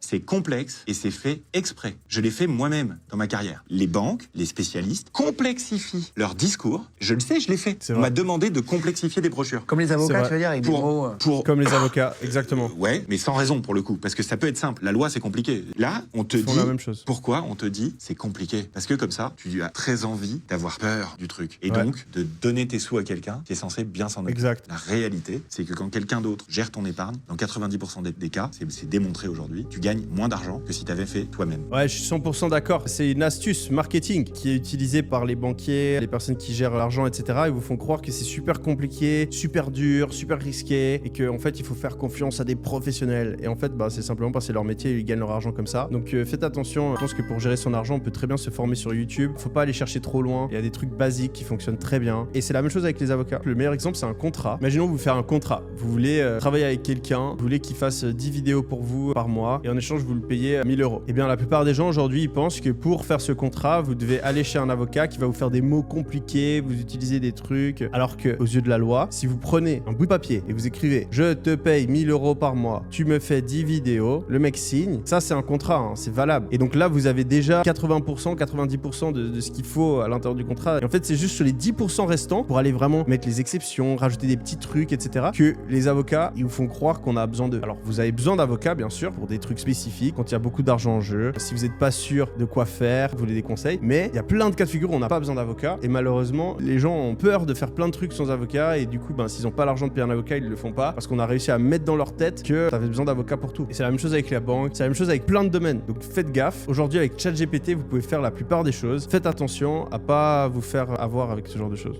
c'est complexe et c'est fait exprès. Je l'ai fait moi-même dans ma carrière. Les banques, les spécialistes complexifient leur discours. Je le sais, je l'ai fait. On m'a demandé de complexifier des brochures. Comme les avocats, tu veux dire, avec des gros... Comme les avocats, exactement. Ouais, mais sans raison pour le coup, parce que ça peut être simple. La loi, c'est compliqué. Là, on te dit... la même chose. Pourquoi on te dit c'est compliqué? Parce que comme ça, tu as très envie d'avoir peur du truc. Et donc, de donner tes sous à quelqu'un qui est censé bien s'en occuper. Exact. La réalité, c'est que quand quelqu'un d'autre gère ton épargne, dans 90% des cas, c'est démontré aujourd'hui, tu gagnes moins d'argent que si tu avais fait toi-même. Ouais, je suis 100% d'accord. C'est une astuce marketing qui est utilisée par les banquiers, les personnes qui gèrent l'argent, etc. Ils vous font croire que c'est super compliqué, super dur, super risqué et qu'en fait, il faut faire confiance à des professionnels. Et en fait, c'est simplement parce que c'est leur métier et ils gagnent leur argent comme ça. Donc faites attention. Je pense que pour gérer son argent, on peut très bien se former sur YouTube. Faut pas aller chercher trop loin. Il y a des trucs basiques qui fonctionnent très bien. Et c'est la même chose avec les avocats. Le meilleur exemple, c'est un contrat. Imaginons vous faire un contrat. Vous voulez travailler avec quelqu'un, vous voulez qu'il fasse 10 vidéos pour vous par mois et en échange, vous le payez 1000 €. Eh bien, la plupart des gens aujourd'hui, ils pensent que pour faire ce contrat, vous devez aller chez un avocat qui va vous faire des mots compliqués, vous utilisez des trucs. Alors que, aux yeux de la loi, si vous prenez un bout de papier et vous écrivez « Je te paye 1000 € par mois, tu me fais 10 vidéos », le mec signe. Ça, c'est un contrat, hein, c'est valable. Et donc là, vous avez déjà 80%, 90% de ce qu'il faut à l'intérieur du contrat. Et en fait, c'est juste sur les 10% restants pour aller vraiment mettre les exceptions, rajouter des petits trucs, etc. que les avocats, ils vous font croire qu'on a besoin d'eux. Alors, vous avez besoin d'avocats, bien sûr, pour des trucs spécifiques, quand il y a beaucoup d'argent en jeu. Si vous n'êtes pas sûr de quoi faire, vous voulez des conseils. Mais il y a plein de cas de figure où on n'a pas besoin d'avocats. Et malheureusement, les gens ont peur de faire plein de trucs sans avocat. Et du coup, s'ils n'ont pas l'argent de payer un avocat, ils le font pas. Parce qu'on a réussi à mettre dans leur tête que t'avais besoin d'avocats pour tout. Et c'est la même chose avec la banque, c'est la même chose avec plein de domaines. Donc faites gaffe. Aujourd'hui, avec ChatGPT, vous pouvez faire la plupart des choses. Faites attention à pas vous faire avoir avec ce genre de choses.